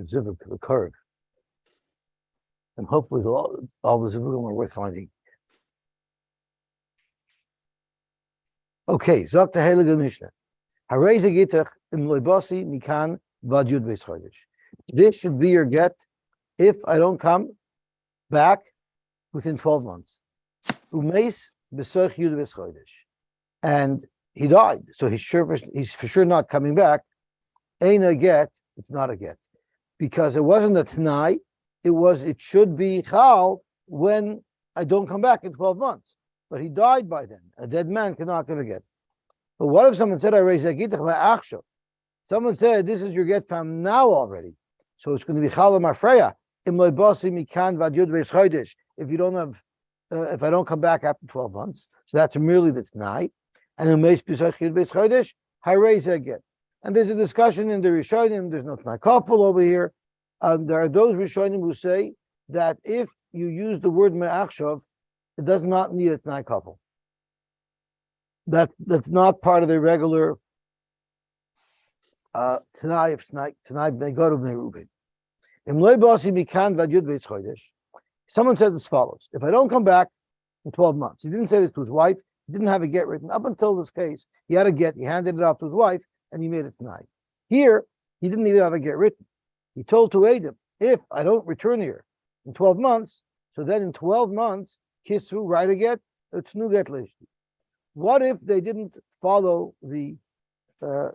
Zivuk, the curve. And hopefully all the Zivukim are worth finding. Okay, Zok the Heilige Mishnah. Hareze Gitach im Loibasi Mikan Vad Yud Beis Chodesh. This should be your get if I don't come back within 12 months. Umeis Besoich Yud Beis Chodesh. And he died, so he's for sure not coming back. Ain't a get, it's not a get. Because it wasn't a Tanai, it should be Chal when I don't come back in 12 months. But he died by then. A dead man cannot give a get. But what if someone said, I raise a gitach ma'achshav? Someone said, this is your get from now already. So it's going to be Chal Mafreya. Im loy basi mikan vad yud beis chodesh. If you don't have, if I don't come back after 12 months. So that's merely the Tanai. And umeis b'soich yud beis chodesh, I raise a get. And there's a discussion in the Rishonim, there's no Tanai Kafel over here. There are those Rishonim who say that if you use the word me'achshav, it does not need a Tanai Kafel. That's not part of the regular Tanai of Tanai Begod of Nerubin. Im loy basi mikan vad yud beis chodesh. Someone said as follows: if I don't come back in 12 months, he didn't say this to his wife, he didn't have a get written. Up until this case, he had a get, he handed it off to his wife, and he made it tonight. Here, he didn't even have a get written. He told to Adam, if I don't return here in 12 months, so then in 12 months, Kisru, write a get, it's nu get lishti. What if they didn't follow the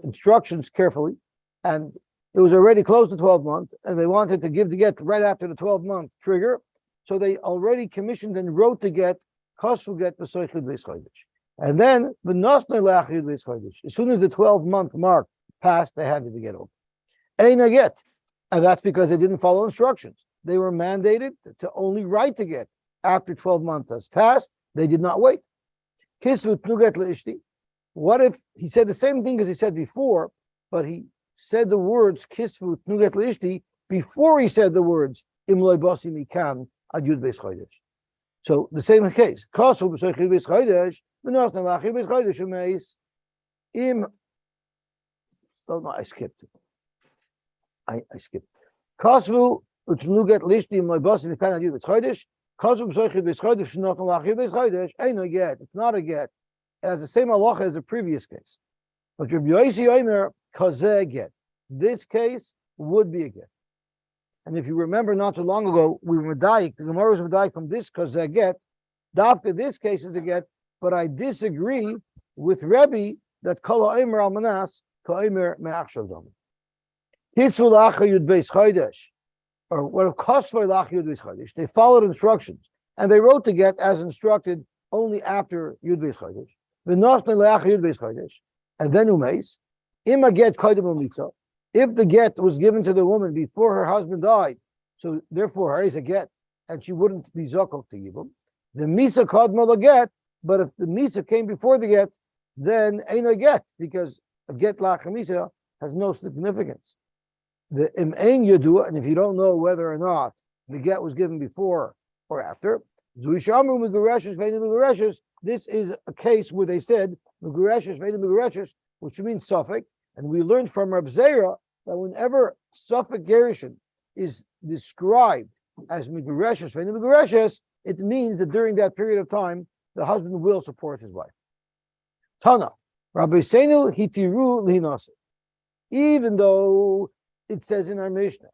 instructions carefully, and it was already close to 12 months, and they wanted to give the get right after the 12-month trigger, so they already commissioned and wrote the get, Kasru get b'soich yud beis chodesh. And then, v'nosnei le'ach yud beis chodesh. As soon as the 12-month mark passed, they handed the get over. Ein a get. And that's because they didn't follow instructions. They were mandated to only write the get. After 12 months has passed, they did not wait. Kisvu tnuget le'ishti. What if he said the same thing as he said before, but he said the words Kisvu tnuget le'ishti before he said the words Im loy basi mikan ad yud beis chodesh. So the same case. Kasu b'soich yud beis chodesh v'nos nalach yud beis chodesh umeis im. Oh no, I skipped it. I skipped. Kasvu utnuget lishti im loy basi mikan ad yud beis chodesh. Kasvu b'soich yud beis chodesh v'nos nalach yud beis chodesh. Ain't a get. It's not a get. It has the same halacha as the previous case. But Rabbi Yosy Omer kazeh get. This case would be a get. And if you remember not too long ago, we were medayik, the Gemara was medayik from this kazeh get. After this case is a get, but I disagree with Rebbe that kol ha'omer al manas ka'omer me'achshav dam. Hitzvu lacha yud beis chodesh, or what of kosvay lacha yud beis chodesh. They followed instructions and they wrote the get as instructed only after yud beis chodesh. And then umeis, ima get kodim umitza. If the get was given to the woman before her husband died, so therefore her is a get, and she wouldn't be zakok to yibum. The misa kodma get, but if the misa came before the get, then ain't a get, because a get lachamisa has no significance. The im ein yadua, and if you don't know whether or not the get was given before or after, this is a case where they said which means suffix, and we learned from Reb Zera that whenever suffix gerushin is described as megureshes, it means that during that period of time the husband will support his wife. Tana, Rabbi Seinu hitiru lihinase. Even though it says in our Mishnah,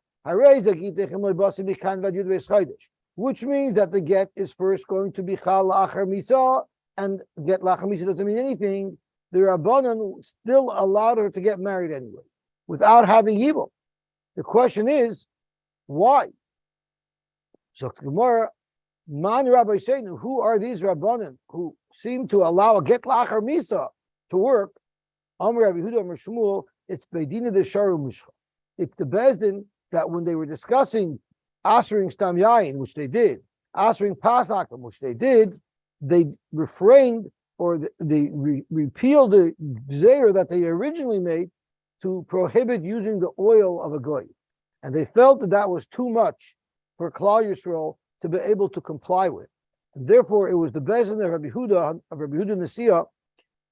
which means that the get is first going to be chal la'achar misa, and get la'achar misa doesn't mean anything. The Rabbanan still allowed her to get married anyway, without having yibum. The question is, why? So Gemara, man Rabbi Seinu, who are these Rabbanan who seem to allow a get la'achar misa to work? Amr Rabbi Yehuda Amr Shmuel, it's Beidina de Sharu Mishcha. It's the Bezdin that when they were discussing Asering Stam Yain, which they did, Asering Pasakim, which they did, they refrained or they repealed the Zera that they originally made to prohibit using the oil of a goy. And they felt that that was too much for Klal Yisrael to be able to comply with. And therefore, it was the Bezdin of Rabbi Yehuda Nasiya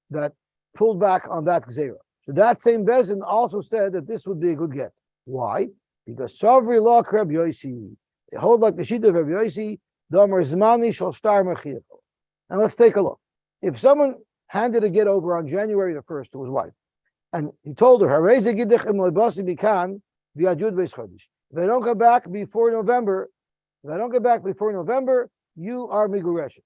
that pulled back on that Zera. So that same Bezdin also said that this would be a good get. Why? Because Savri law Reb Yosy, they hold like the Shita of Reb Yosy, Domer Zmani shall star Mechiachol. And let's take a look. If someone handed a get over on January the 1st to his wife, and he told her, if I don't come back before November, you are Migureshes.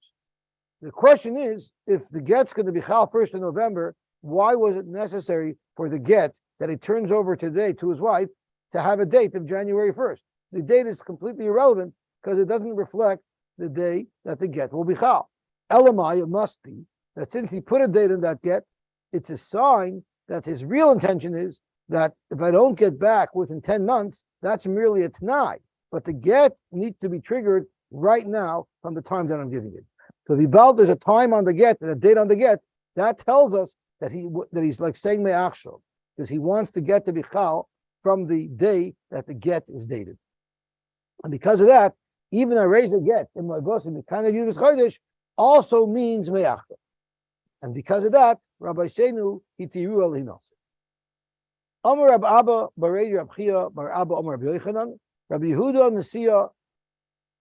The question is, if the get's going to be Chal 1st of November, why was it necessary for the get that he turns over today to his wife to have a date of January 1st? The date is completely irrelevant because it doesn't reflect the day that the get will be Chal. Elamai, it must be that since he put a date in that get, it's a sign that his real intention is that if I don't get back within 10 months, that's merely a Tanai. But the get needs to be triggered right now from the time that I'm giving it. So if there's a time on the get and a date on the get, that tells us that he's like saying me'achshav, because he wants the get to be chal from the day that the get is dated. And because of that, even I raise a get in my boss in the kind of Yudis Chodesh also means me'achshav. And because of that, Rabbi Shenu hitiru al hinase. Amar Rab Abba Barei Rab Chia Bar Abba Amar Rabbi Yochanan Rabbi Yehuda Nesiya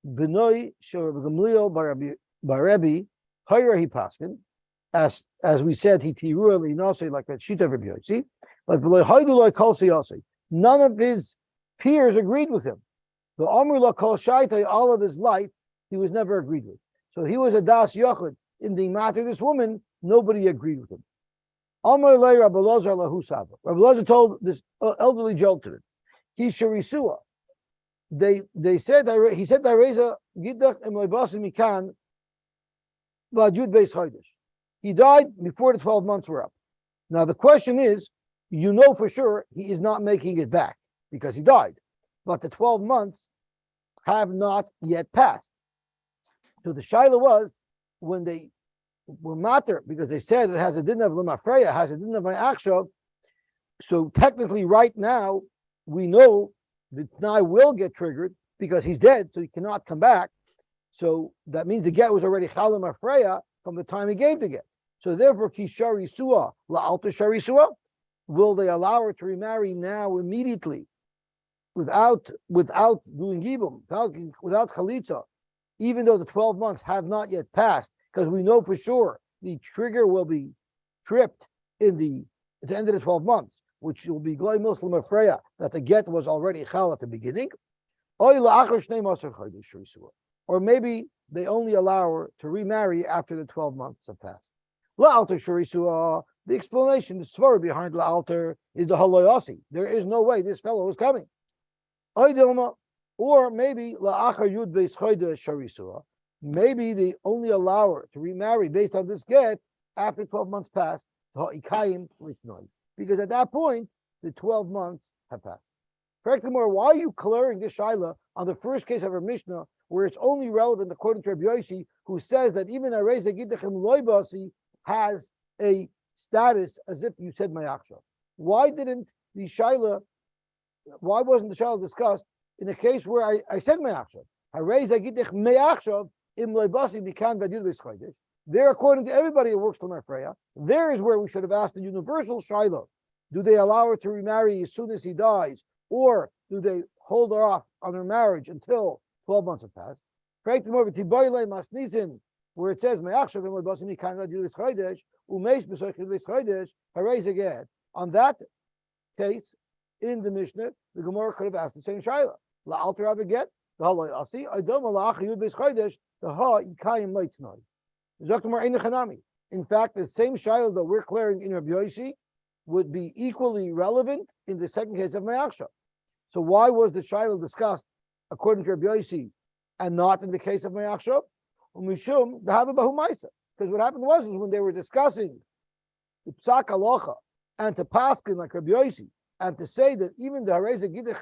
Benoi Shel Rabbi Gamliel Bar Rabbi Hayra he paskin, as we said, he tiru linase like that shita of Rabbi Yosy, but v'lo haydu lo kol siyase. None of his peers agreed with him. The Amr lo kol shaitai, all of his life, he was never agreed with. So he was a das yachid in the matter of this woman. Nobody agreed with him. Amr le Rabbi Lazar lahu sava. Rabbi Lazar told this elderly gentleman, he sharisua. He said Reza Gidach and Leibasim Mikan Bad Yud Beis Chodesh. He died before the 12 months were up. Now the question is, you know for sure he is not making it back because he died, but the 12 months have not yet passed. So the shaila was when they were matter because they said it has a din of lemafreya, has a din of ma'achshav. So technically, right now we know the T'nai will get triggered because he's dead, so he cannot come back. So that means the get was already Chalim Afreya from the time he gave the get. So therefore, Kishari Sua, La'alta Shari Sua, will they allow her to remarry now immediately without doing Gibum, without Chalitza, even though the 12 months have not yet passed, because we know for sure the trigger will be tripped at the end of the 12 months, which will be Gloi Muslim Afreya, that the get was already Chal at the beginning. Or maybe they only allow her to remarry after the 12 months have passed. La'alter Sharisua, the explanation, the svar behind La'alter is the Haloyasi. There is no way this fellow is coming. Or maybe La'achar Yud Beis Chodesh Sharisua. Maybe they only allow her to remarry based on this get after 12 months passed. Because at that point, the 12 months have passed. Furthermore, why are you clearing this shaila on the first case of our Mishnah, where it's only relevant according to Rabbi Yosy, who says that even a Reza Gidachem Loibasi has a status as if you said Mayachshav? Why wasn't the shaila discussed in a case where I said Mayachshav? A Reza Gidach Mayachshav im Loibasi Bikan Vadil V'Schodesh. There, according to everybody that works to Mefreya, there is where we should have asked the universal shaila. Do they allow her to remarry as soon as he dies, or do they hold her off on her marriage until 12 months have passed? Where it says, on that case, in the Mishnah, the Gemara could have asked the same shaila. La'alter have a get, the halayasi, Adam alach yud beis chodesh, the ha yikayim leitnoi. In fact, the same shaila that we're clearing in Rabbi Yosy would be equally relevant in the second case of Mayachshav. So why was the shaila discussed according to Rabbi Yosy and not in the case of Mayachshav? Because what happened was when they were discussing the psak halacha and to paskin like Rabbi Yosy and to say that even the hareza gidich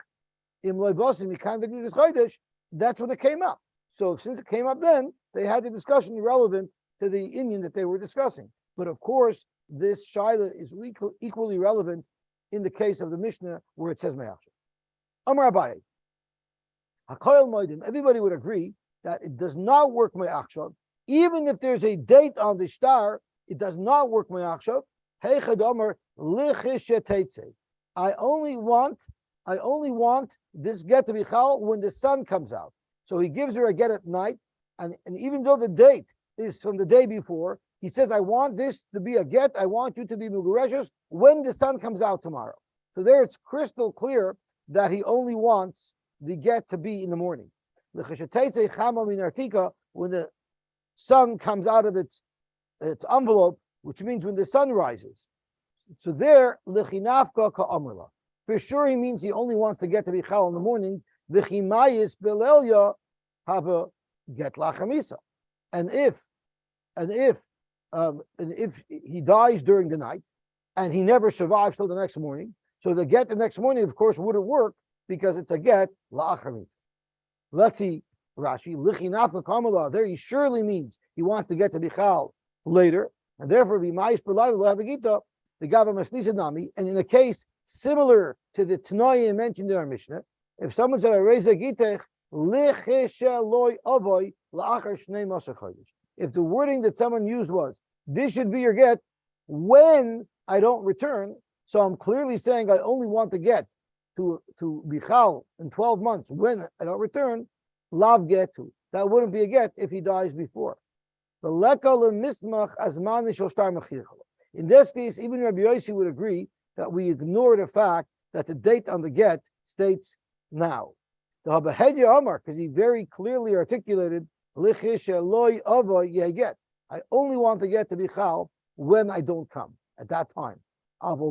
im loibosim mikan v'gidich chodesh, that's when it came up. So since it came up then, they had the discussion relevant to the Indian that they were discussing. But of course, this shaila is equally relevant in the case of the Mishnah where it says Mayachshav. Amar Abaye, Hakoyel Moedim, everybody would agree that it does not work Mayachshav. Even if there's a date on the star, it does not work Mayachshav. Heichad Amar Lichishetetze. I only want I only want this get to be chal when the sun comes out. So he gives her a get at night, and even though the date is from the day before, he says, I want this to be a get, I want you to be mugureshes when the sun comes out tomorrow. So there it's crystal clear that he only wants the get to be in the morning. When the sun comes out of its envelope, which means when the sun rises. So there, lechinafka ka'amrla. For sure, he means he only wants to get to be chal in the morning. V'chimayis belelya have a get lachamisa. And if he dies during the night and he never survives till the next morning, so the get the next morning, of course, wouldn't work because it's a get lachamisa. Let's see, Rashi, lichinafka kamala. There he surely means he wants to get to be chal later, and therefore v'mayis belelya will have a gita. The Gava Masnisa Nami, and in a case similar to the Tanoim mentioned in our Mishnah, if someone said, if the wording that someone used was, this should be your get when I don't return, so I'm clearly saying I only want the get to Bichal in 12 months when I don't return, lav get to. That wouldn't be a get if he dies before. The lekal mismach azman shel shtar mechirchal. In this case, even Rabbi Yosy would agree that we ignore the fact that the date on the get states now. The Habahedya Amar, because he very clearly articulated, get. I only want the get to be chal when I don't come at that time. Okay,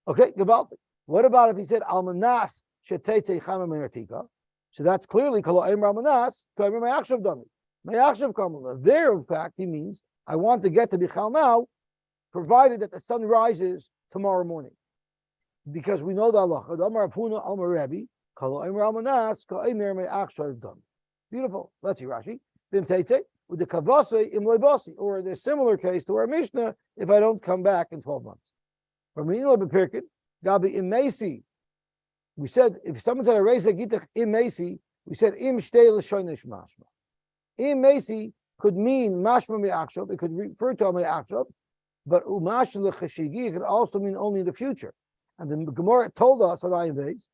Gavaldik. What about if he said Almanas shetetze chama me'artika? So that's clearly kol ha'emar almanas kol ha'emar me'achshav dami me'achshav kamala. There, in fact, he means I want to get to Bichal now, provided that the sun rises tomorrow morning. Because we know the Allah. Beautiful. Let's see Rashi. With the kavase im loibasi, or in a similar case to our Mishnah, if I don't come back in 12 months. Gabi imesi. We said, if someone said a reza gitach imesi, we said im shtei l'shoinish mashma. Imesi could mean mashma me'achshav, it could refer to a me'achshav, but umash l'chashigi could also mean only in the future. And the Gemara told us on Ayin Beis,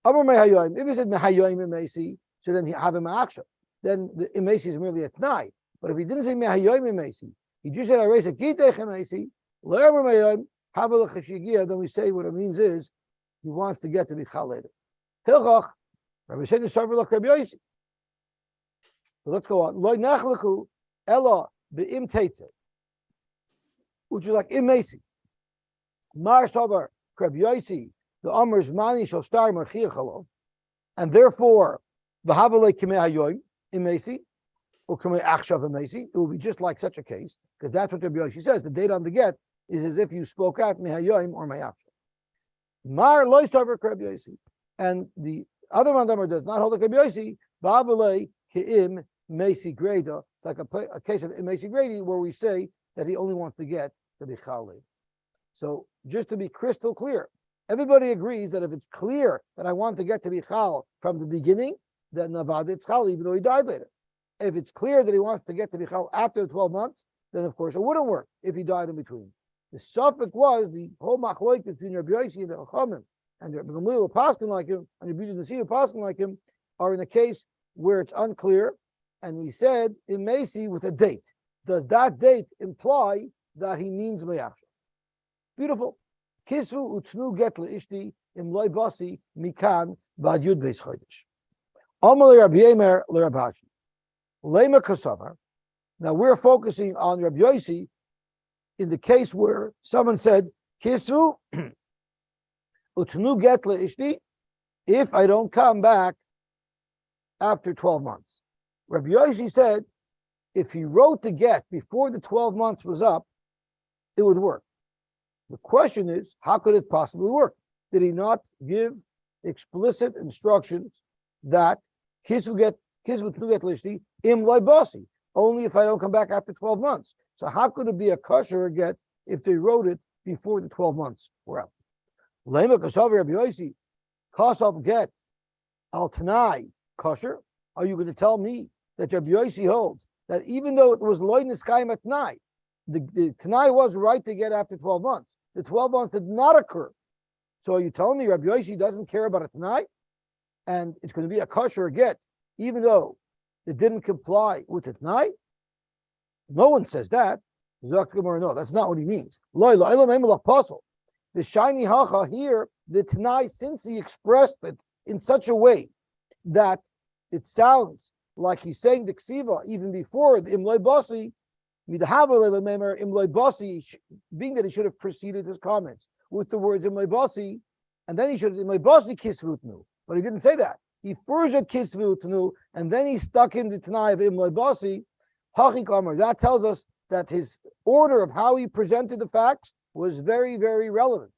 Amar mehayoyim. If he said mehayoyim imesi, so then he have a me'achshav. Then the imesi is merely a t'nai. But if he didn't say mehayoyim imesi, he just said aresa kitech imesi, le'amar mehayoyim have a l'chashigi. Then we say what it means is he wants to get to be chal later. Hilchach, Rabbi Sheni Sarver Lach Rabbi Yosy. So let's go on. Lo nachleku ella be'im teitze, which is like imesi. Mar Savar Rabbi Yosy, the Amr's mani shall star marchiachalo, and therefore v'havalei kimei hayoyim imesi or kimei achshav imesi. It will be just like such a case because that's what Rabbi Yosy says. The date on the get is as if you spoke out mehayoyim or me'achshav. Mar loy Savar Rabbi Yosy, and the other Mandamar does not hold like Rabbi Yosy. V'havalei ki'im Mesi Greda, like a case of Mesi Grady, where we say that he only wants to get to be Chali. So just to be crystal clear, everybody agrees that if it's clear that I want to get to be Chal from the beginning, then Navad it's Chal, even though he died later. If it's clear that he wants to get to be Chal after the 12 months, then of course it wouldn't work if he died in between. The suffix was the whole machloek between Rabbi Yosy and the Chachamim, and Rabbi Gamliel were passing like him, and Rabbi Yosy were passing like him, are in a case where it's unclear. And he said, imesi with a date. Does that date imply that he means me'achshav? Beautiful. Kisu utnu get leishti im loy basi mikan bad yud beis chodesh. Amalei Rabbi Yemer leRabashi. Lema kasavar. Now we're focusing on Rabbi Yosy in the case where someone said, Kisu utnu get leishti, if I don't come back after 12 months. Rabbi Yosy said, if he wrote the get before the 12 months was up, it would work. The question is, how could it possibly work? Did he not give explicit instructions that kids would get lishti im loibasi, only if I don't come back after 12 months? So how could it be a kosher get if they wrote it before the 12 months were up? Lema kasav Rabbi Yosy, kasav get al tanai kosher. Are you going to tell me that Rabbi Yosy holds that even though it was loy niskayim at night, the Tanai was right to get after 12 months. The 12 months did not occur. So are you telling me Rabbi Yosy doesn't care about it tonight? And it's going to be a kosher get, even though it didn't comply with it tonight? No one says that. No, that's not what he means. The shiny hacha here, the Tanai, since he expressed it in such a way that it sounds like he's saying the ksiva even before the imloi basi, imloi basi, being that he should have preceded his comments with the words imloi basi, and then he should have imloi basi kisvutnu, but he didn't say that. He first said kisvutnu, and then he stuck in the Tanai of imloi basi. That tells us that his order of how he presented the facts was very, very relevant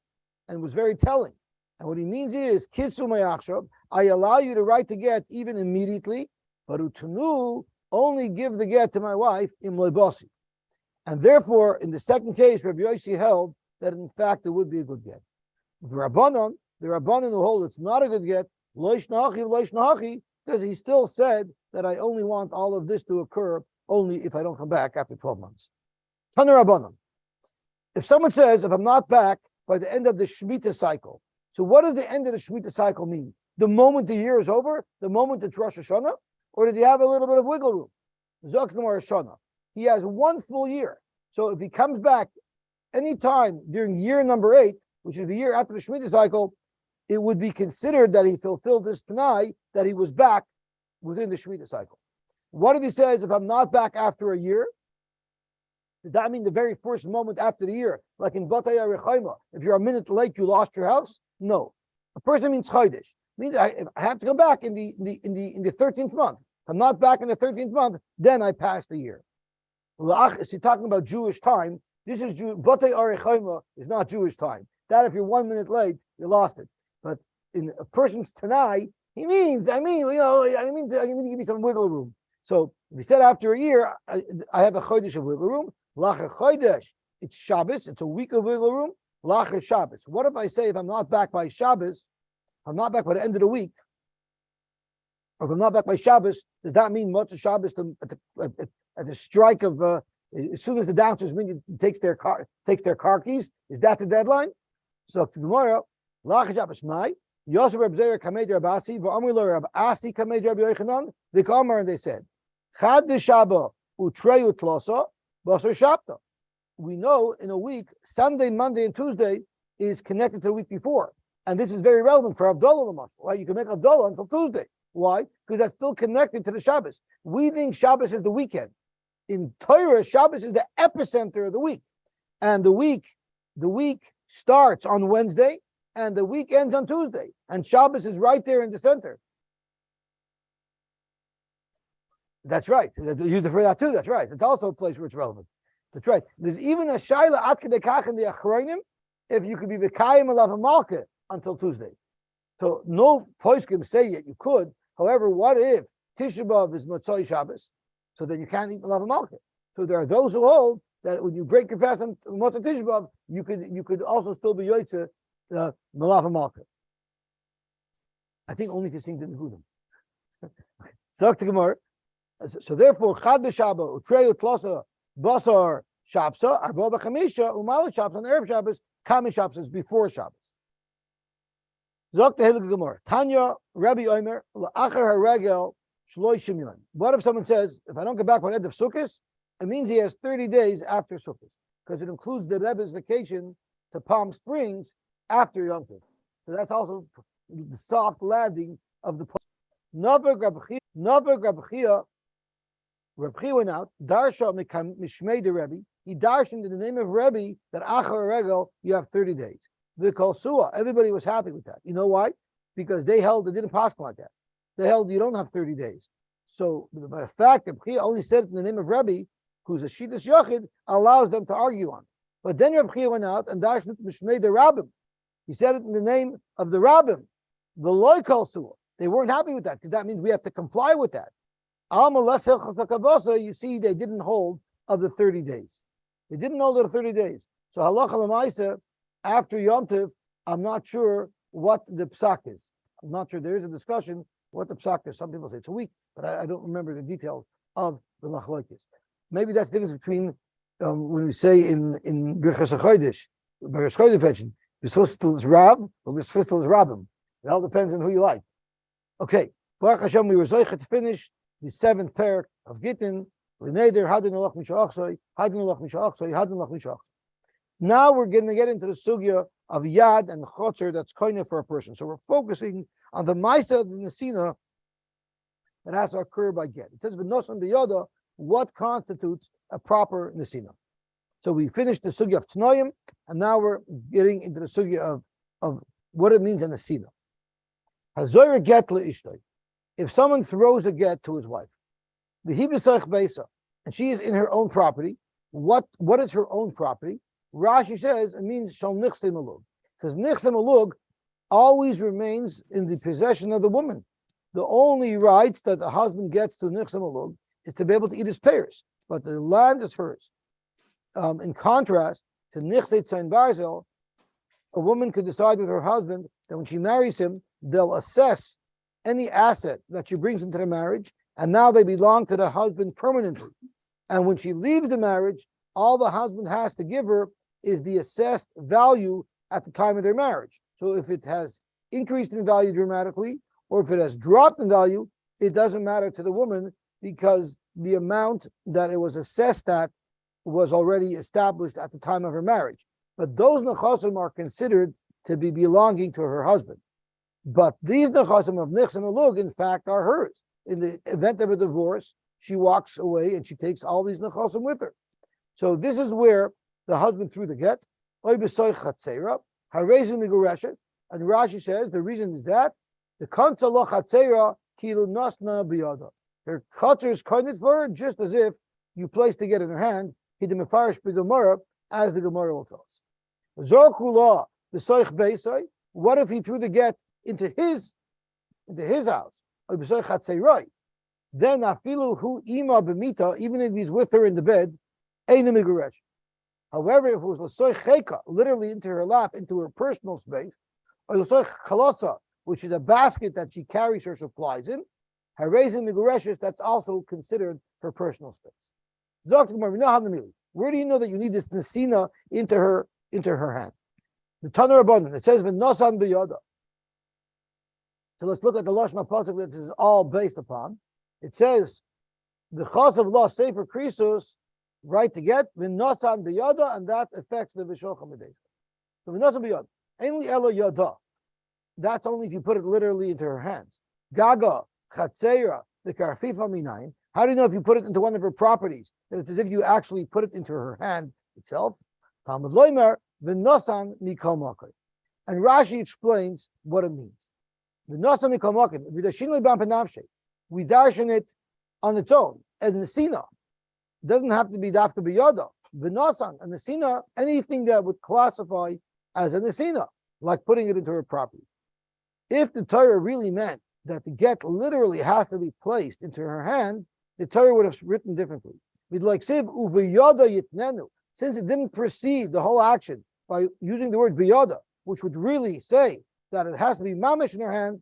and was very telling. And what he means is, Kisu Mayachshav, I allow you to write the get even immediately, but Utanu, only give the get to my wife, Imloi Basi. And therefore, in the second case, Rabbi Yosy held that in fact it would be a good get. The Rabbanon who hold it's not a good get, Loish Nahachi, because he still said that I only want all of this to occur only if I don't come back after 12 months. Tana Rabbanon. If someone says, if I'm not back by the end of the Shemitah cycle, so what does the end of the Shemitah cycle mean? The moment the year is over? The moment it's Rosh Hashanah? Or does he have a little bit of wiggle room? Zok Gemara Hashanah. He has one full year. So if he comes back anytime during year number 8, which is the year after the Shemitah cycle, it would be considered that he fulfilled this Tanai, that he was back within the Shemitah cycle. What if he says, if I'm not back after a year? Does that mean the very first moment after the year? Like in Batay Arechaima, if you're a minute late, you lost your house? No. A person means Chodesh. Means I have to come back in the 13th month. If I'm not back in the 13th month, then I pass the year. Is he talking about Jewish time? This is Batay Arechaima is not Jewish time. That if you're 1 minute late, you lost it. But in a person's Tanai, he means, I mean to give me some wiggle room. So if he said after a year, I have a chodesh of wiggle room. Lacha chodesh, it's Shabbos, it's a week of wiggle room. Lacha Shabbos. What if I say if I'm not back by Shabbos, I'm not back by the end of the week, or if I'm not back by Shabbos, does that mean Motzei Shabbos at the strike of as soon as the dancers takes their car keys? Is that the deadline? So tomorrow, Lacha Shabbos Mai. Yosy Reb Zera Kamed Reb Asi, V'Amri Lo Reb Asi Kamed Reb Yochanan, V'Kamar, and they said, Chad B'Shaba Utrei Utlosa, Basar Shabta. We know in a week, Sunday, Monday, and Tuesday is connected to the week before. And this is very relevant for Havdalah Lamashal, right? You can make Havdalah until Tuesday. Why? Because that's still connected to the Shabbos. We think Shabbos is the weekend. In Torah, Shabbos is the epicenter of the week. And the week starts on Wednesday, and the week ends on Tuesday. And Shabbos is right there in the center. That's right. They use it for that too. That's right. It's also a place where it's relevant. That's right. There's even a shaila at kedekach in the achronim if you could be v'kayim alav hamalka until Tuesday. So no poskim say yet you could. However, what if Tisha B'av is Motzei Shabbos? So then you can't eat alav hamalka. So there are those who hold that when you break your fast on Motzei Tisha B'av, you could also still be yoytze malav hamalka. I think only if you sing the Nehudim. So therefore, Chad b'Shaba, Utrei Utlosa, Basar Shabsa, Arba b'Chamisha, Umala Shabsa, and Erev Shabbos, Kami Shabsa is before Shabbos. Zok Tehillah Gemara, Tanya, Rabbi Omer, La'achar HaRegel, Shloi Shimyon. What if someone says, if I don't get back by the end of Sukkot, it means he has 30 days after Sukkot, because it includes the Rebbe's vacation to Palm Springs after Yom Tov. So that's also the soft landing of the Navag Rabchia. Rabchia went out, Darsha Mishmei de Rebbe. He darshaned in the name of Rebbe that Achar Regel, you have 30 days. V'kol Suah, everybody was happy with that. You know why? Because they didn't pass like that. They held you don't have 30 days. So, by the fact that Rabchia only said it in the name of Rebbe, who's a Shittas Yochid, allows them to argue on. But then Rabchia went out and darshaned Mishmei de Rabbim. He said it in the name of the Rabbim. V'loi kol Suah. They weren't happy with that because that means we have to comply with that. You see, they didn't hold of the 30 days. They didn't hold of the 30 days. So halacha l'maisa, after Yom Tov, I'm not sure what the psak is. I'm not sure. There is a discussion what the psak is. Some people say it's a week, but I don't remember the details of the machlokes. Maybe that's the difference between when we say in Birchas HaChodesh, pension, Bisfustel is Rab, or Bisfustel is Rabim. It all depends on who you like. Okay, Baruch Hashem, we were zoichet to finish the 7th parak of Gitin. Now we're going to get into the sugya of yad and chotzer that's kind of for a person. So we're focusing on the ma'isa of the nesina that has to occur by get. It says v'nosan b'yoda, what constitutes a proper nesina. So we finished the sugya of tnoyim, and now we're getting into the sugya of what it means in nesina. Hazoyer get le'ishtoi. If someone throws a get to his wife, and she is in her own property, what is her own property? Rashi says it means shal nichse malug, because nichse malug always remains in the possession of the woman. The only rights that the husband gets to nichse malug is to be able to eat his pears, but the land is hers. In contrast to nichse tzayin barzel, a woman could decide with her husband that when she marries him, they'll assess any asset that she brings into the marriage, and now they belong to the husband permanently. And when she leaves the marriage, all the husband has to give her is the assessed value at the time of their marriage. So if it has increased in value dramatically, or if it has dropped in value, it doesn't matter to the woman, because the amount that it was assessed at was already established at the time of her marriage. But those nechasim are considered to be belonging to her husband. But these nechasim of nichs and alug, in fact, are hers. In the event of a divorce, she walks away and she takes all these nechasim with her. So this is where the husband threw the get. And Rashi says the reason is that the kanta lo chatzera kilu nasna biyada. Her kotzer is kindness for her, just as if you placed the get in her hand. He demefarish b'gemara, as the Gemara will tell us. Zorkula b'soich beisai. What if he threw the get into his house? Then afilu hu ima b'mita, even if he's with her in the bed, eina miguresh. However, if it was l'soich cheka, literally into her lap, into her personal space, or l'soich chalasa, which is a basket that she carries her supplies in, harezin migureshes, that's also considered her personal space. Where do you know that you need this nesina into her hand? The Tanur Rabbanan, it says v'nosan b'yada. So let's look at the Lashon HaPasuk that this is all based upon. It says, the chas of law sefer krisus, right to get, v'nosan b'yada, and that affects the v'shocha b'deis. So v'nosan b'yada, ainly ela yada. That's only if you put it literally into her hands. Gaga, chatzeira, the karfifa minayin. How do you know if you put it into one of her properties, that it's as if you actually put it into her hand itself? Talmud loimer, v'nosan mikol makay. And Rashi explains what it means. We darshan it on its own, and the sina doesn't have to be dafka b'yada. V'nosan and the sina, anything that would classify as a nesina, like putting it into her property. If the Torah really meant that the get literally has to be placed into her hand, the Torah would have written differently. We'd like siv uv'yada yitnenu, since it didn't precede the whole action by using the word b'yada, which would really say that it has to be mamish in her hand.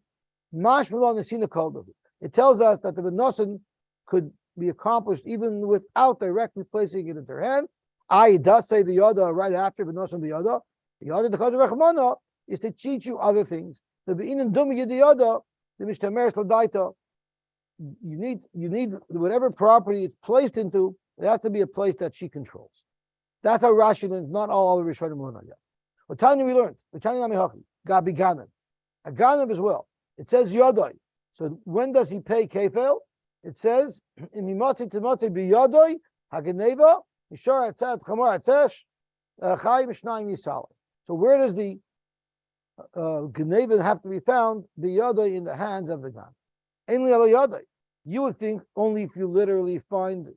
It tells us that the v'nosan could be accomplished even without directly placing it in her hand. It does say b'yada right after v'nosan b'yada. B'yada the cause of rechmana is to teach you other things. The b'inin dum yediyada, the mishtameres l'daita. You need whatever property it's placed into. It has to be a place that she controls. That's how Rashi learns. Not all other Rishonim learn yet. What Tanya we learned? Gabi Ganev. A Ganev as well. It says Yodai. So when does he pay Kefel? It says, Imimati Timoti bi Yodai, Hageneva, Mishar Atzat Chamar Atzesh, Chai Mishnayim Yisala. So where does the Geneva have to be found? Bi Yodai, in the hands of the Gan. Ainly ala Yodai. You would think only if you literally find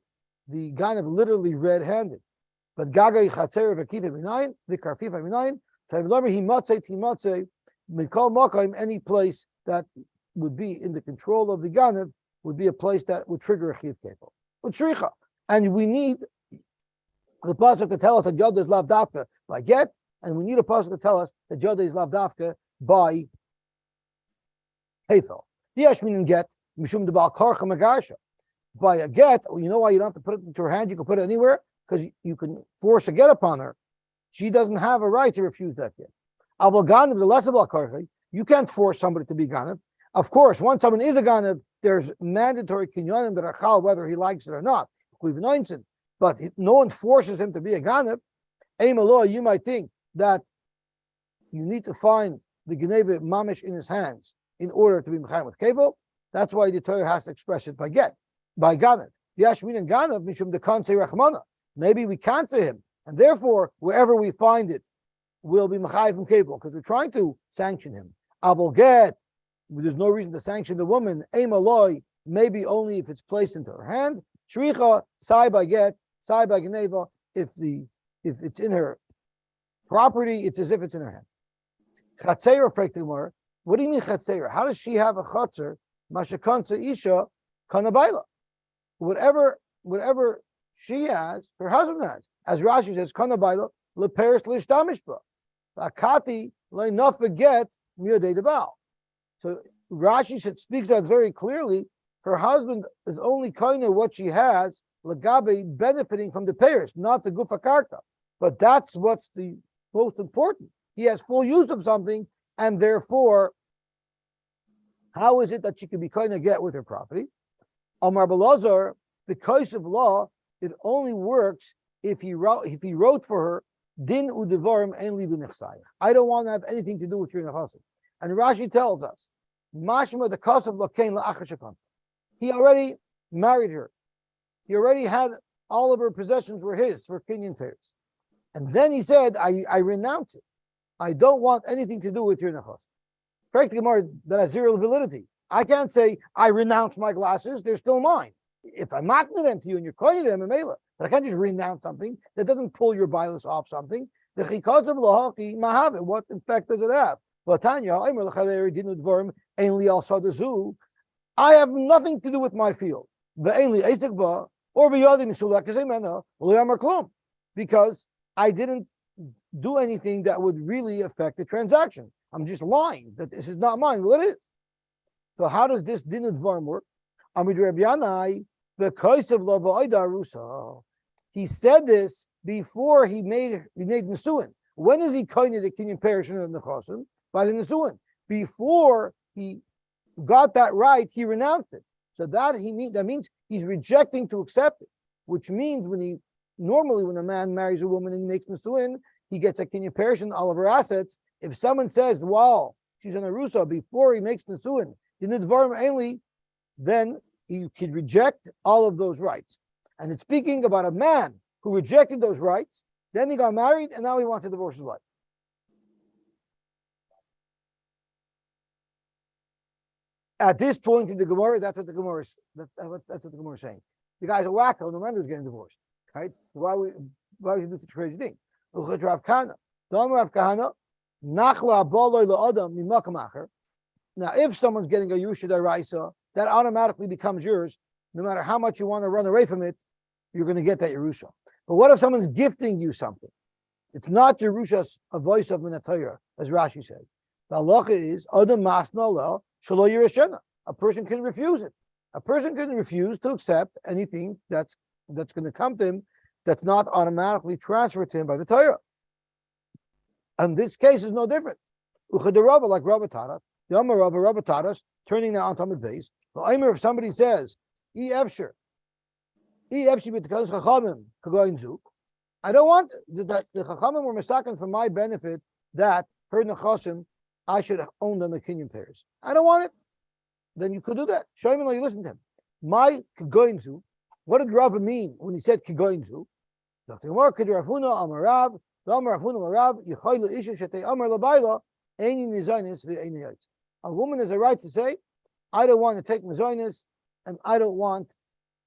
the Ganev literally red-handed. But Gaga Yichatzer V'Kifa Minayin, V'Karfifa Minayin, any place that would be in the control of the Ganev would be a place that would trigger a chiv kefil. Utricha. And we need the pasuk to tell us that Yoda is lavdafka by get, and we need a pasuk to tell us that Yoda is lavdafka by kefil. Diashmin get mishum debal karcha magarsha. By a get, you know why you don't have to put it into her hand? You can put it anywhere because you can force a get upon her. She doesn't have a right to refuse that get. Aval ganav the less about karchi. You can't force somebody to be ganav. Of course, once someone is a ganav, there's mandatory kinyanim that are chal whether he likes it or not. But no one forces him to be a ganav. Aim you might think that you need to find the geneva mamish in his hands in order to be mechayim with kevel. That's why the Torah has to express it by ganav. Yashmin and ganav mishum the kanse rachmana. Maybe we can't say him, and therefore wherever we find it, we'll be mechayim from kevel because we're trying to sanction him. Abel get. There's no reason to sanction the woman. Aim aloy, maybe only if it's placed into her hand. Shricha, sai by get, sai by geneva. If it's in her property, it's as if it's in her hand. Chatzeira frektimor. What do you mean chatzeira? How does she have a chatzer? Mashakanta isha kanabaila. Whatever she has, her husband has. As Rashi says, kanabaila leperis lishtamishba. Akati le'naf beget miyodei debal. So Rashi speaks that very clearly. Her husband is only kind of what she has, lagabe, benefiting from the payers, not the gufa karka. But that's what's the most important. He has full use of something, and therefore, how is it that she can be kind of get with her property? Amar Belazar, because of law, it only works if he wrote for her din udevarim ein li b'nechsayach. I don't want to have anything to do with your nechasim. And Rashi tells us, mashma the kasav lakein la'achashakon. He already married her. He already had all of her possessions were his for Kenyan payers. And then he said, I renounce it. I don't want anything to do with your nechas. Practically more that has zero validity. I can't say I renounce my glasses; they're still mine. If I'm matching them to you and you're calling them a mela, but I can't just renounce something that doesn't pull your bias off something. The chikaz of lahaki mahav. What effect does it have? I have nothing to do with my field. Because I didn't do anything that would really affect the transaction. I'm just lying that this is not mine. Well, it is. So how does this din dvarim work? He said this before he made nesuin. When is he koine the kinyan parish in the nechasim? By the nesuin. Before he got that right, he renounced it. So that means he's rejecting to accept it, which means when a man marries a woman and he makes nesuin, he gets a kinyan parish in all of her assets. If someone says, "Wow, she's an arusa," before he makes nesuin, then he could reject all of those rights. And it's speaking about a man who rejected those rights, then he got married, and now he wants to divorce his wife. At this point in the Gemara, that's what the Gemara is. That's what the Gemara is saying. The guy's a wacko, no wonder he's getting divorced. Right? Why would you do such a crazy thing? Rav Kahana, now, if someone's getting a Yusha Daraisa, that automatically becomes yours. No matter how much you want to run away from it, you're going to get that Yerusha. But what if someone's gifting you something? It's not Yerusha's a voice of Minatayra, as Rashi said. The halacha is Adam Masna Allah Shalo Yereshena. A person can refuse it. A person can refuse to accept anything that's going to come to him that's not automatically transferred to him by the Torah. And this case is no different. Uchadarava, like Rabba Taras, Yama Rabba Taras, turning now on Talmud base. If somebody says, I don't want that the Chachamim were misaken for my benefit that her nechasim, I should own them in kinyan pairs. I don't want it. Then you could do that. Show him and you listen to him. My kigoinzu, what did Rabba mean when he said kigoinzu? A woman has a right to say, I don't want to take mezainis, and I don't want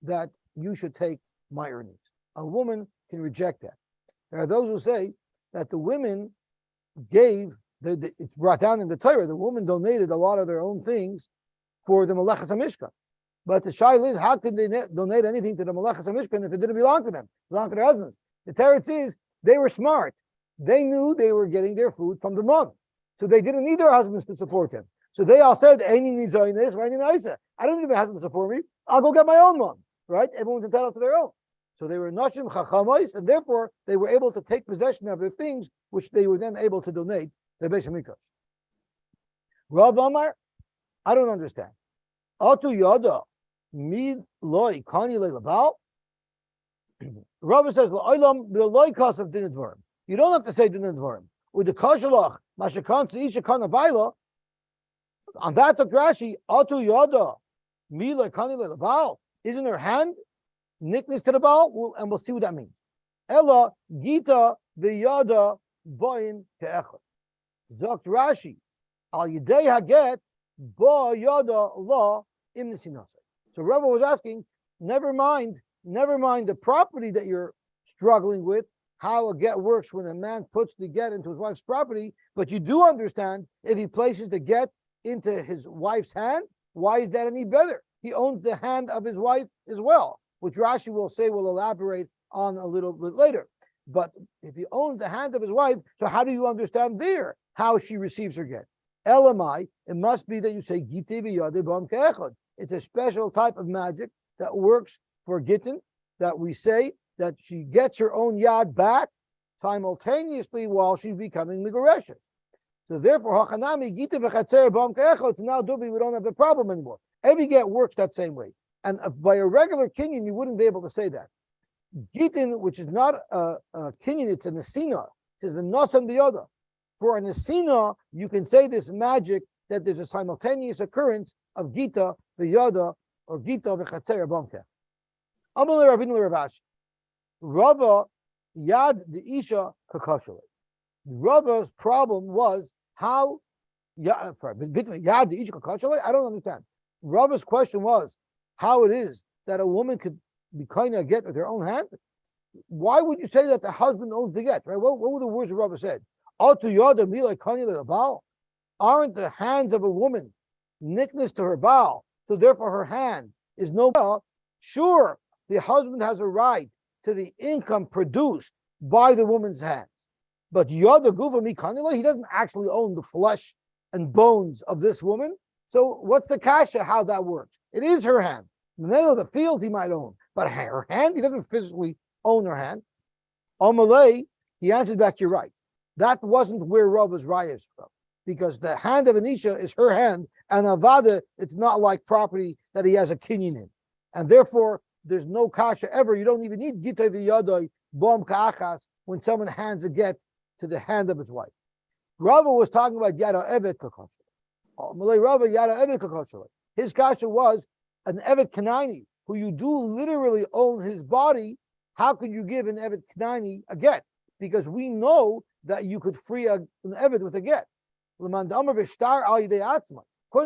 that you should take my earnings. A woman can reject that. There are those who say that the women gave, it's brought down in the Torah, the woman donated a lot of their own things for the Melechas HaMishkan. But the shaila is, how could they donate anything to the Melechas HaMishkan if it didn't belong to them, belong to their husbands? The teretz is, they were smart. They knew they were getting their food from the mom. So they didn't need their husbands to support them. So they all said, I don't need my husband to support me. I'll go get my own mom. Right? Everyone's entitled to their own. So they were Nashim Chachamais, and therefore they were able to take possession of their things, which they were then able to donate the Beis Hamikdash. Rav Amar, I don't understand. Atu yada mi loy kani lebal. Rav says la'olam b'loy kasav din dvarim. You don't have to say din dvarim. With the kashalach mashakan to isha kana baila. On that took Rashi atu yada mi loy kani lebal. Isn't her hand nickness to the ball? And we'll see what that means. Ella gita v'yada boim ke'echad. Zokt Rashi al yidei haget ba yada la im nesinasei. So Rabbi was asking, never mind the property that you're struggling with, how a get works when a man puts the get into his wife's property, but you do understand if he places the get into his wife's hand, why is that any better? He owns the hand of his wife as well, which Rashi will elaborate on a little bit later. But if he owns the hand of his wife, so how do you understand there how she receives her get? Elamai, it must be that you say Giti v'yadei b'am ke'echad. It's a special type of magic that works for Gitin, that we say that she gets her own yad back simultaneously while she's becoming Megoreshes. So therefore, Hachanami Giti v'chatzer b'am ke'echad. So now Dubi, we don't have the problem anymore. Every get works that same way. And by a regular kinyan, you wouldn't be able to say that. Gitin, which is not a kinyan, it's a nesina. It's the nos and the other. For a nesina, you can say this magic that there's a simultaneous occurrence of Gita v'yada or Gita v'chatzer b'amkeh. Amalei Rabbeinu Ravashi. Rava yad the isha kakashale. Rava's problem was how yad the isha kakashale. I don't understand. Rava's question was how it is that a woman could be kind of get with her own hand. Why would you say that the husband owns the get? Right? What were the words Rava said? Aren't the hands of a woman nickness to her baal, so therefore her hand is no baal? Sure, the husband has a right to the income produced by the woman's hands, but Yada Guva Mikanila, he doesn't actually own the flesh and bones of this woman. So what's the kasha? How that works? It is her hand. The middle of the field he might own, but her hand, he doesn't physically own her hand. Amalei, he answered back, you're right. That wasn't where Rava's raya is from, because the hand of Anisha is her hand, and Avada, it's not like property that he has a kinyan in. And therefore, there's no kasha ever. You don't even need gitay v'yadai bom ka'achas when someone hands a get to the hand of his wife. Rava was talking about yada evet kakosha. Malay Rava yada evet kakosha. His kasha was an evet kanani, who you do literally own his body. How could you give an evet kanani a get? Because we know that you could free an evet with a get. According to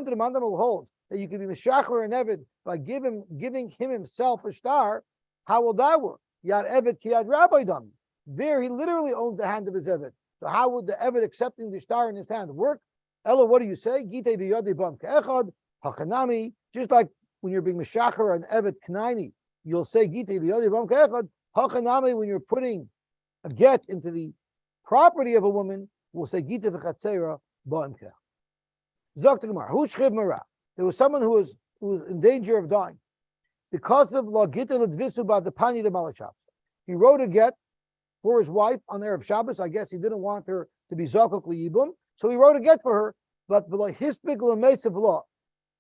the mandam holds that you can be mishacher an evet by giving him himself a star. How will that work? Yad evet ki yad rabbi dami. There he literally owns the hand of his evet. So how would the evet accepting the star in his hand work? Ella, what do you say? Gitei v'yadei bam ke'echad hachanami. Just like when you're being mishacher an evet knaini, you'll say Gitei v'yadei bam ke'echad hachanami. When you're putting a get into the property of a woman, we'll say Gitei v'chatzera bam ke'echad. Zok to Gemara. Who shchiv mara? There was someone who was in danger of dying because of la gitei l'dvisu ba the pani de malachas. He wrote a get for his wife on Erev Shabbos. I guess he didn't want her to be zakuk liyibum, so he wrote a get for her. But hispik l'meisav law,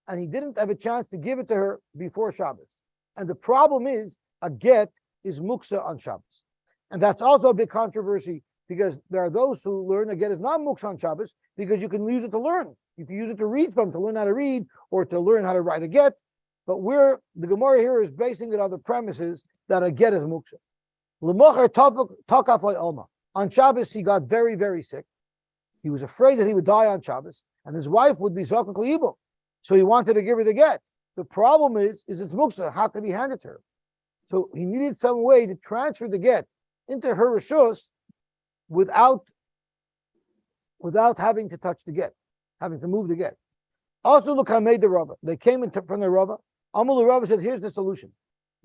and he didn't have a chance to give it to her before Shabbos. And the problem is a get is muksa on Shabbos, and that's also a big controversy because there are those who learn a get is not muksa on Shabbos because you can use it to learn. You can use it to read from, to learn how to read, or to learn how to write a get. But the Gemara here is basing it on the premises that a get is muksa. On Shabbos, he got very, very sick. He was afraid that he would die on Shabbos, and his wife would be zakuk liyibum. So he wanted to give her the get. The problem is it's muksa. How could he hand it to her? So he needed some way to transfer the get into her rishus without having to touch the get, having to move the get. Also, look, I made the Rava. They came in from the Rava. Amul Rava said, here's the solution.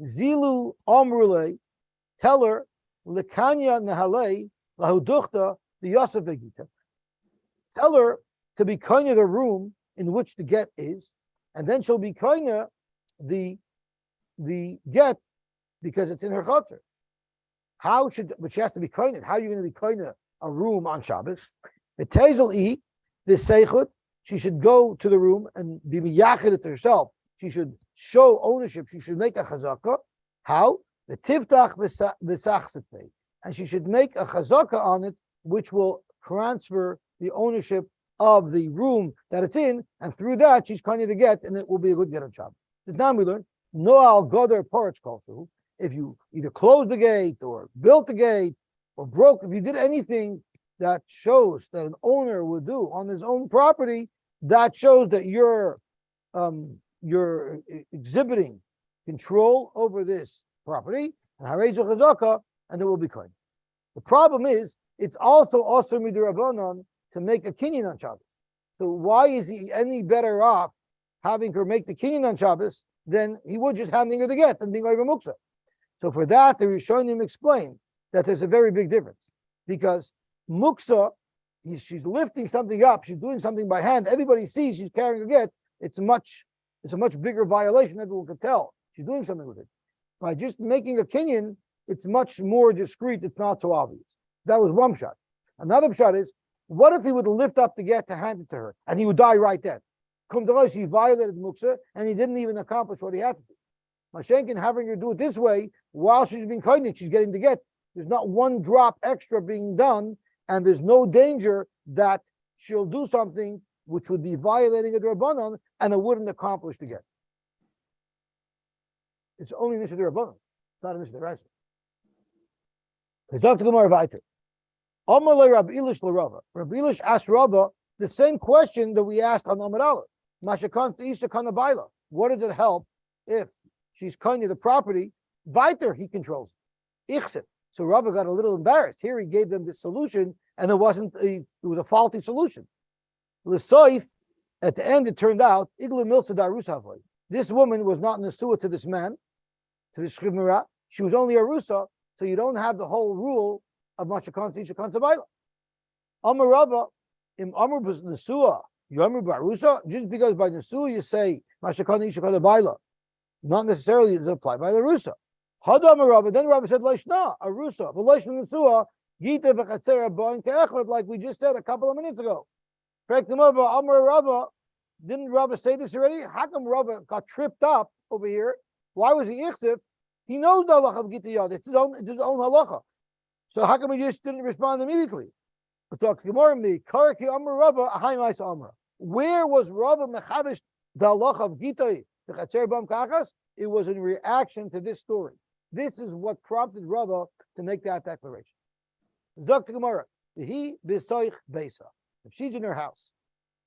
Zilu Amrule, tell her, Lekanya Nahalei, Lahuduchta, the Yosef Gita. Tell her to be kanya the room in which the get is, and then she'll be kanya the get because it's in her chutzner. But she has to be kanya. How are you going to be kanya a room on Shabbos? V'tezel I, v'seichut, she should go to the room and be miyached herself. She should show ownership. She should make a chazaka. How? V'tivtach v'sachsepei. And she should make a chazaka on it, which will transfer the ownership of the room that it's in, and through that she's kind of the get, and it will be a good get on Shabbos. The time we learn, no al goder porch kalsu. If you either closed the gate or built the gate or broke, if you did anything that shows that an owner would do on his own property, that shows that you're exhibiting control over this property, and harezul chazaka, and it will be kind. The problem is, it's also midirabanan to make a kinyan on Shabbos. So why is he any better off having her make the kinyan on Shabbos than he would just handing her the get and being over muksa? So for that, the Rishonim explain that there's a very big difference, because muksa, she's lifting something up, she's doing something by hand. Everybody sees she's carrying a get. It's a much bigger violation. Everyone can tell she's doing something with it. By just making a kinyan, it's much more discreet. It's not so obvious. That was one shot. Another shot is, what if he would lift up the get to hand it to her and he would die right then? Come to us, he violated muksa and he didn't even accomplish what he had to do. Mashenkin having her do it this way while she's being koinik, she's getting the get. There's not one drop extra being done, and there's no danger that she'll do something which would be violating a drabanan and it wouldn't accomplish the get. It's only an issue of drabanan, not an issue of the rest. Let's talk to Gemara weiter. Amalei Rabbi Elish l'Rava. Rabbi Elish asked Rava the same question that we asked on Amar Aleph. Mashakan Isha Kanabaila. What does it help if she's kind of the property? Weiter, he controls it. Ichsip. So Rava got a little embarrassed. Here he gave them this solution, and it was a faulty solution. L'soif, at the end it turned out, Igla Milsa Darus Havoy. This woman was not Nesua to this man, to the Shchivmira. She was only a Rusa, so you don't have the whole rule of Mashakan Isha Kantabaila. Amar Rava, im Amar b'Nesua, Nesua, Yomar Barusa, just because by Nesua you say Mashakan Isha Kantabaila, not necessarily does it apply by the Rusa. Hadam Rava, then Rava said, Leishna, a Rusa, but Leishna Nesua, Gita v'chatzera ba'in ke'echad, like we just said a couple of minutes ago. Amar Rava, didn't Rava say this already? How come Rava got tripped up over here? Why was he ichsif? He knows the halacha of Gita Yad. It's his own halacha. So how come he just didn't respond immediately? Where was Rava mechadish the halacha of Gita v'chatzera ba'in ke'echad? It was in reaction to this story. This is what prompted Rava to make that declaration. Zok to Gemara, he b'soich beisa. If she's in her house,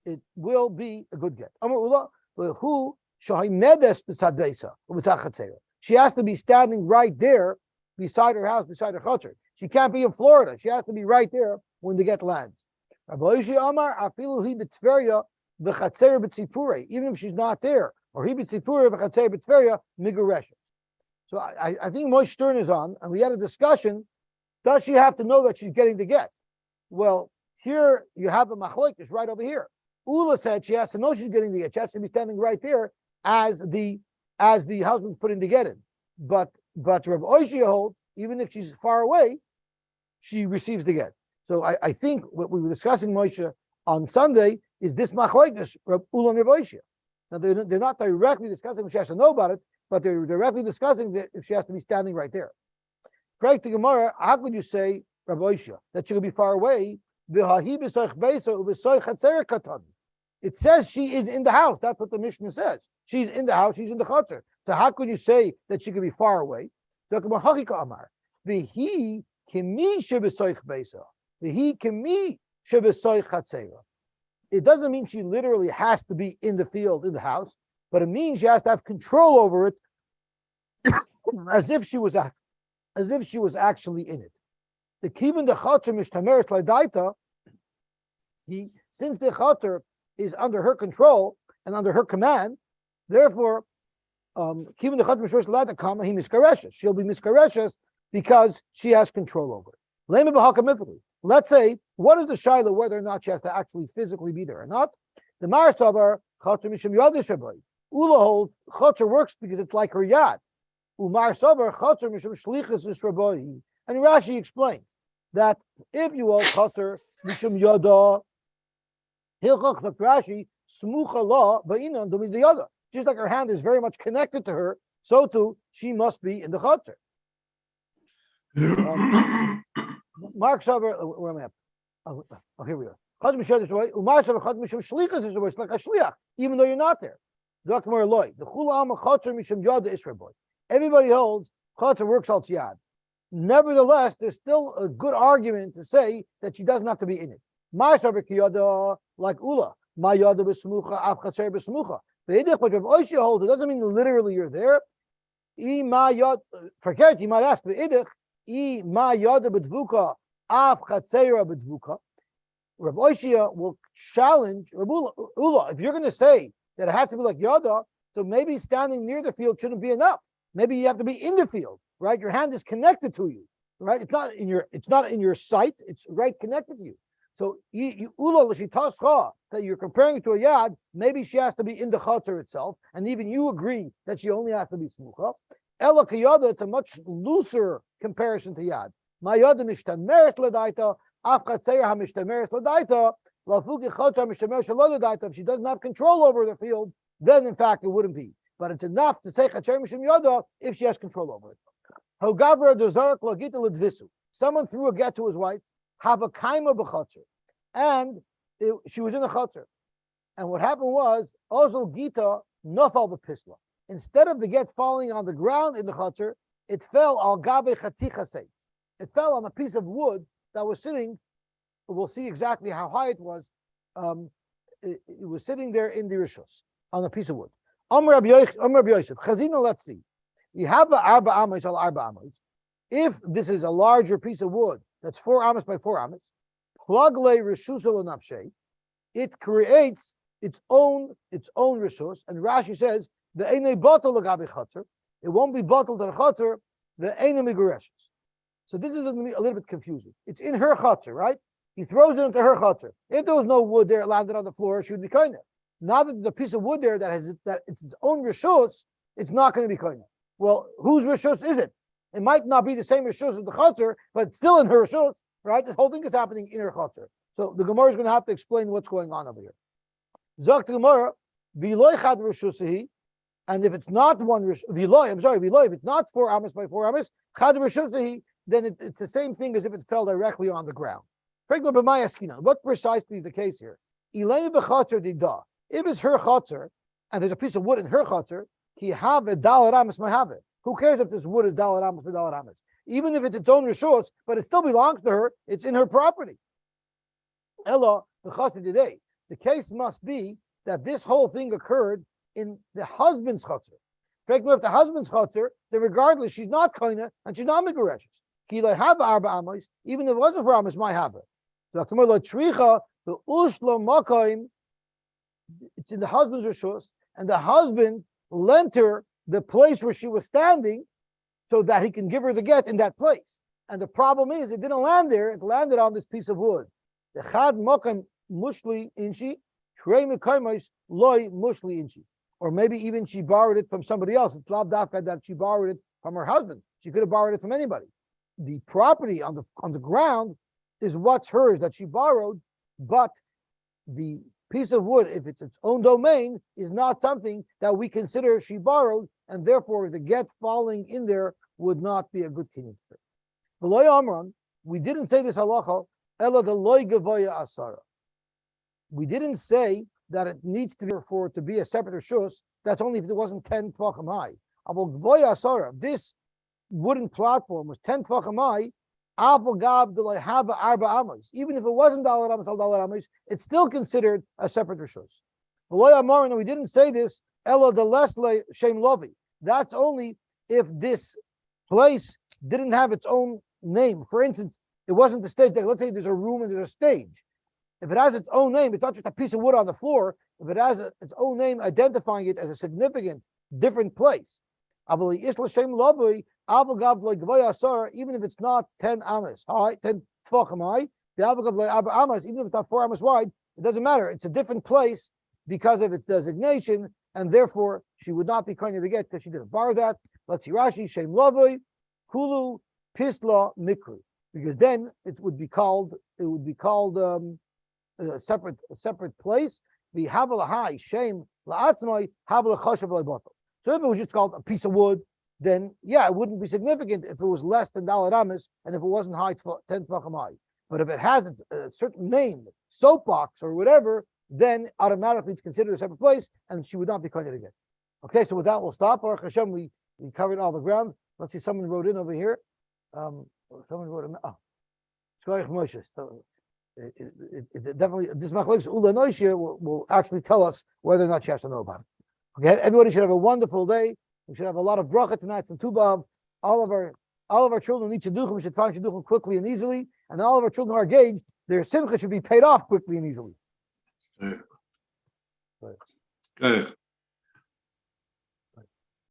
it will be a good get. Amar Ula, who shahimedes b'sad beisa u'b'tachatzera. She has to be standing right there beside her house, beside her chutzner. She can't be in Florida. She has to be right there when the get lands. Rabbi Yosy Amar afilu he b'tveria b'chatzera b'tzipure. Even if she's not there, or he b'tzipure b'chatzera b'tveria miguresha. So I think Moshe Stern is on, and we had a discussion. Does she have to know that she's getting the get? Well, here you have a machlokes right over here. Ula said she has to know she's getting the get. She has to be standing right there as the husband's putting the get in. But Rabbi Oishia holds, even if she's far away, she receives the get. So I think what we were discussing, Moshe, on Sunday is this machlokes, Ula and Rabbi Oishia. Now they're not directly discussing if she has to know about it, but they're directly discussing that if she has to be standing right there. Correct to Gemara, how could you say, Rabbi Oishia, that she could be far away? It says she is in the house. That's what the Mishnah says. She's in the house, she's in the chutzner. So how could you say that she could be far away? It doesn't mean she literally has to be in the field, in the house, but it means she has to have control over it as if she was actually in it. The kibun the chater mishtameres ladaita. Since the chater is under her control and under her command, therefore, kibun the chater mishtameres ladaita kama he miskareshes. She'll be miskareshes because she has control over it. Lema b'hakamifli. Let's say, what is the shaila whether or not she has to actually physically be there or not? The Marasavar chater mishum yadish rabbi. Ula holds chater works because it's like her yad. Umar savar chater mishum shlichus is rabbi. And Rashi explains that if you hold chater mishum yada. Hilchach Rashi smucha la ba'inan the yada. Just like her hand is very much connected to her, so too she must be in the chutzner. Mark Saber, where am I at? Oh, here we are. Chad Mishad is way. Umar Saber Chad Mishum Shlichus is way. It's like a shliach, even though you're not there. Dr. Loy, the Chula Am Chutzner Mishum Yada Israel boy. Everybody holds chutzner works al yad. Nevertheless, there's still a good argument to say that she doesn't have to be in it. My Saber Kiyada like Ula. My Yada Besmucha Af Chatzer Besmucha. The Idich, but if Yosy holds, it doesn't mean literally you're there. Forget, you might ask the Idich. Ma Yada Bedvuka Af Chatzera Bedvuka. Rav Yosy will challenge Rav Ula. If you're going to say that it has to be like Yada, so maybe standing near the field shouldn't be enough. Maybe you have to be in the field, right? Your hand is connected to you, right? It's not in your sight. It's right connected to you. So Ula l'shitascha that you're comparing it to a yad. Maybe she has to be in the chutzner itself, and even you agree that she only has to be smucha. Ela kiyada, it's a much looser comparison to yad. Ma yada mishtameres l'daita, af chatzeir hamishtameres l'daita, lafuki chutzner mishtameres l'daita. If she doesn't have control over the field, then in fact it wouldn't be. But it's enough to say chatzeir mishum yada if she has control over it. Hogavra dozarak lagita l'dvisu. Someone threw a get to his wife. Have a kaima b'chutzner, and she was in the chutzner. And what happened was Ozil Gita nafal b'pisla. Instead of the get falling on the ground in the chutzner, it fell al gabe chatichasei. It fell on a piece of wood that was sitting. We'll see exactly how high it was. It was sitting there in the rishus on a piece of wood. Amr Rabbi Yosef, Chazina. Let's see. You have a arba amos al arba amos. If this is a larger piece of wood that's 4 amos by 4 amos, plagle rishusel nafshe, it creates its own rishus. And Rashi says the einay batal lagabi chutzner. It won't be batal to the chutzner. The einay migureshes. So this is going to be a little bit confusing. It's in her chutzner, right? He throws it into her chutzner. If there was no wood there, it landed on the floor, she would be koineh. Now that there's a piece of wood there that it's its own rishus, it's not going to be koineh. Well, whose rishus is it? It might not be the same rishus as the chutzner, but it's still in her rishus, right? This whole thing is happening in her chutzner. So the Gemara is going to have to explain what's going on over here. Zok the Gemara, v'loy chad rishusahi, and if it's not one v'loy, if it's not 4 amos by 4 amos, chad rishusahi, then it's the same thing as if it fell directly on the ground. What precisely is the case here? If it's her chutzner, and there's a piece of wood in her chutzner, ki have a dalar amos have it. Who cares if this wood is dalar amos for dalar amos? Even if it's its own rishus, but it still belongs to her, it's in her property. Ella, the chutzner today. The case must be that this whole thing occurred in the husband's chutzner. If the husband's chutzner, then regardless, she's not koineh and she's not megureshes. Ki lo have arba amos, even if it wasn't for amos, might have it. So the ushlo makoim, it's in the husband's rishus, and the husband lent her the place where she was standing so that he can give her the get in that place. And the problem is, it didn't land there, it landed on this piece of wood. The chad makoim mushli inchi, trei mekaimos loy mushli inchi. Or maybe even she borrowed it from somebody else. It's lav dafka that she borrowed it from her husband. She could have borrowed it from anybody. The property on the ground is what's hers that she borrowed, but the piece of wood, if it's its own domain, is not something that we consider she borrowed, and therefore the get falling in there would not be a good kinyan. V'loy amran, we didn't say this halacha, ela de loy gavoya asara. We didn't say that it needs to be for it to be a separate rishus. That's only if it wasn't 10 tefachim high. Abol gavoya asara. This wooden platform was 10 tefachim high. Even if it wasn't dalar amos al dalar amos, it's still considered a separate rishus. And we didn't say this. Ella de lesle shem lovi. That's only if this place didn't have its own name. For instance, it wasn't the stage. Let's say there's a room and there's a stage. If it has its own name, it's not just a piece of wood on the floor. If it has its own name, identifying it as a significant different place. Even if it's not 10 amos high, 10 tefachim high, even if it's not 4 amos wide, it doesn't matter. It's a different place because of its designation, and therefore she would not be koineh the get because she didn't borrow that. Let's see Rashi, Shem Lavoi, Kulu, Pisla, Mikri. because then it would be called a separate place. The havel high shame la'atzmai havel chashav le'botel. So if it was just called a piece of wood, then yeah, it wouldn't be significant if it was less than daled amis and if it wasn't high 10 tefachim high. But if it has a certain name, soapbox or whatever, then automatically it's considered a separate place, and she would not be cutting again. Okay, so with that we'll stop. Baruch Hashem, we covered all the ground. Let's see, someone wrote in over here. Someone wrote in. Oh, Shkoyach Moshe. So it definitely this machlokes Ula Noishia will actually tell us whether or not she has to know about it. Okay, everybody should have a wonderful day. We should have a lot of bracha tonight from Tubav. All of our children need shidduchim. We should find shidduchim quickly and easily, and all of our children who are engaged, their simcha should be paid off quickly and easily. Good.